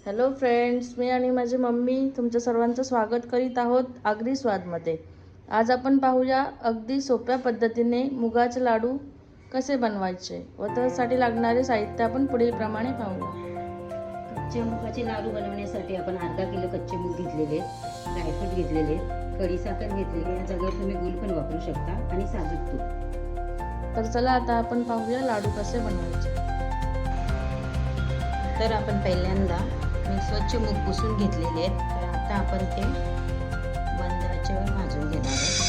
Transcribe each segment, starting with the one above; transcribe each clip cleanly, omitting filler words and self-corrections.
Hello friends, मी आणि माझी mummy तुमच्या सर्वांचं स्वागत करीत आहोत आगरी स्वादमध्ये. आज आपण पाहूया अगदी सोप्या पद्धतीने मुगाचे लाडू कसे बनवायचे व त्यासाठी लागणारे साहित्य आपण पुढील प्रमाणे पाहूया. कच्च्या मुगाचे लाडू बनवण्यासाठी आपण अर्धा किलो कच्चे मूग घेतलेले आहेत, ड्रायफ्रूट घेतलेले आहेत, खडीसाखर घेतलेली. या जागेवर तुम्ही गूळ पण वापरू शकता आणि साजूक तूप. तर चला आता आपण पाहूया लाडू कसे बनवायचे. तर आपण पहिल्यांदा मी स्वच्छ मूग पुसून घेतलेले आहेत. तर आता आपण ते मंद आचेवर भाजून घेणार आहोत.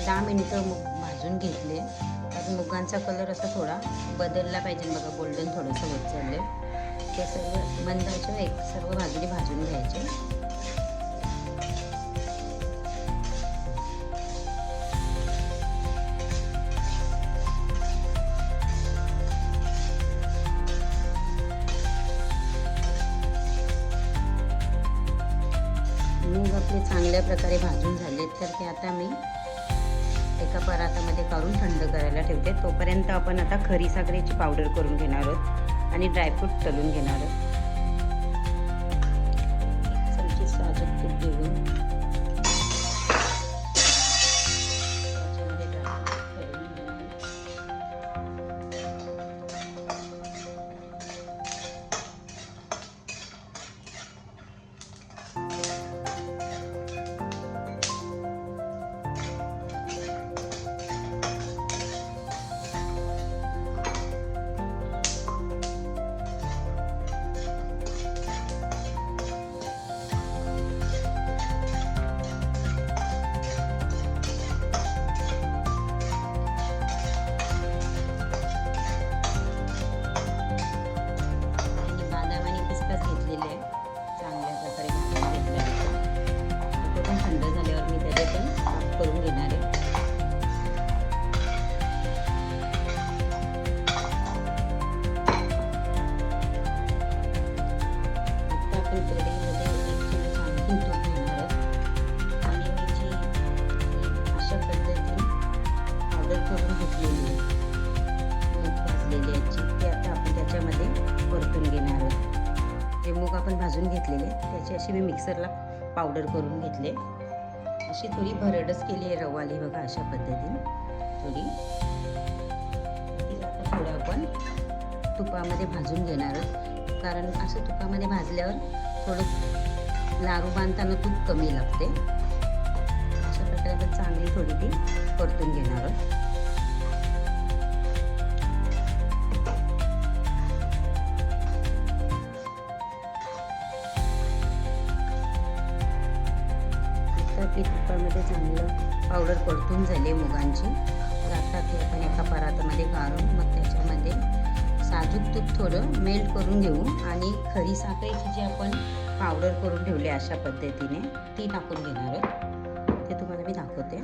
दहा मिनिटं मूग भाजून घेतले. तर मुगांचा कलर असा थोडा बदलला पाहिजे बघा, गोल्डन थोडंसं होत चाललं. ते सर्व मंदाचे सर्व बाजूने भाजून घ्यायचे. मूग आपले चांगल्या प्रकारे भाजून झाले. तर ते आता मी एका परातामध्ये काढून थंड करायला ठेवते. तोपर्यंत आपण आता खरी साखरेची पावडर करून घेणार आहोत आणि ड्रायफ्रूट तळून घेणार आहोत. चमचे साजूक तूप घेऊन त्याच्यामध्ये ड्रायफ्रूट तळून घेणार. थंड झाल्यावर मी त्याचे पण साफ करून घेणार आहे. आता आपण कढईमध्ये एक चमच आणखी तूप घेणार आहोत आणि मी जी अशा पद्धतीने पावडर करून घेतलेली मूग भाजलेली याची ती आता आपण त्याच्यामध्ये परतून घेणार आहोत. जे मूग आपण भाजून घेतलेले त्याची अशी मी मिक्सरला पावडर करून घेतले. अशी थोडी भरडच केली आहे रवाली बघा, अशा पद्धतीने थोडी. आता थोडं आपण तुपामध्ये भाजून घेणार आहोत, कारण असं तुपामध्ये भाजल्यावर थोडं लाडू बांधताना तूप कमी लागते. अशा प्रकारे आपण चांगली थोडी ती परतून घेणार आहोत. ती तुपामध्ये चांगलं पावडर परतून झाली मुगांची. तर आता ती आपण एका परातामध्ये काढून मग त्याच्यामध्ये साजूक तूप थोडं मेल्ट करून घेऊ आणि खरी साखरेची जी आपण पावडर करून ठेवली अशा पद्धतीने ती टाकून घेणार आहोत. ते तुम्हाला मी दाखवते.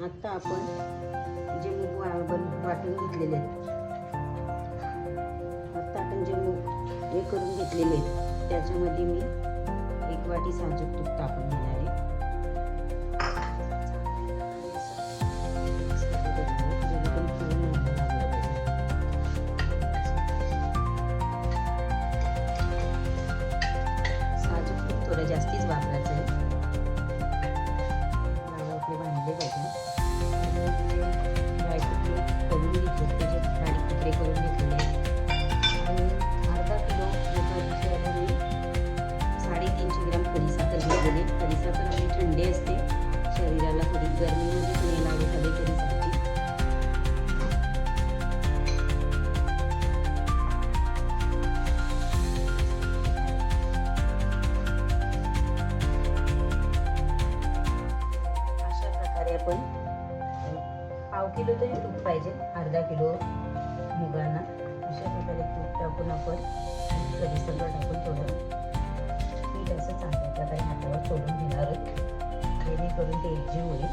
आता आपण जे मूग वाटून घेतलेले आहेत, आता आपण जे मूग हे करून घेतलेले आहेत त्याच्यामध्ये मी एक वाटी साजूक तूप टाकून घेणार आहे. साजूक तूप थोडं जास्तीच वापरायचं आहे. आपले भांडले पाहिजे. ड्रायफ्रूट करून घेतले, त्याचे बारीक तुकडे करून घेतलेले आणि अर्धा किलो 350 ग्राम खडीसाखर घेतलेली. खडीसाखर आपली थंडी असते, शरीराला थोडी गरमीमध्ये तुम्ही लाडू खाल्ले तरी चालते. पाव किलो तरी तूप पाहिजे. अर्धा किलो मुगांना अशा प्रकारे तूप टाकून आपण कढीसंग टाकून थोडं पीठ असं चांगल्या प्रकारे हातावर सोडून घेणार आहोत, जेणेकरून ते एकजीव होईल.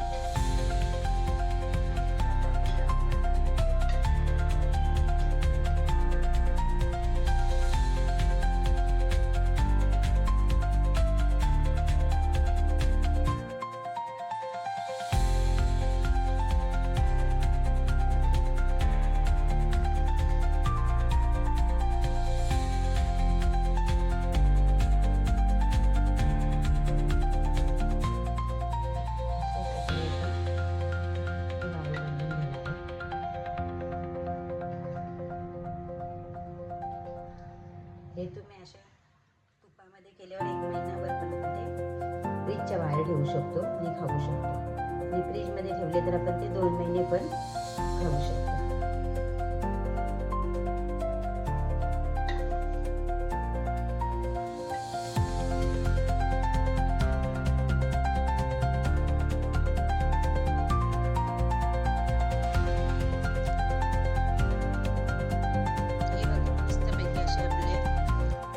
हे तुम्ही अशा तुपामध्ये केल्यावर 1 महिनाभर पण ते फ्रीजच्या बाहेर ठेवू शकतो आणि खाऊ शकतो. आणि फ्रीजमध्ये ठेवले तर आपण ते 2 महिने पण खाऊ शकतो.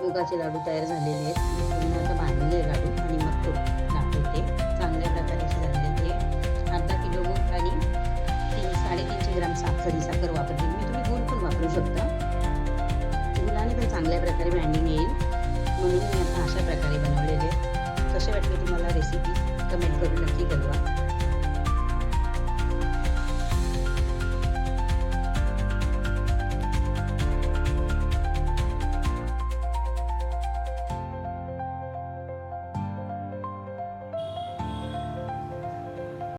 मुगाचे लाडू तयार झालेले आहेत. मी पूर्ण आता बांधले लाडू आणि मग तो दाखवते. चांगल्या प्रकारे झालेले ते अर्धा किलो मूग आणि 3-350 ग्राम साखर वापरते मी. तुम्ही गूळ पण वापरू शकता. गुळाने पण चांगल्या प्रकारे बाइंडिंग येईल म्हणून मी आता अशा प्रकारे बनवलेले. कसे वाटले तुम्हाला रेसिपी कमेंट करून नक्की कळवा.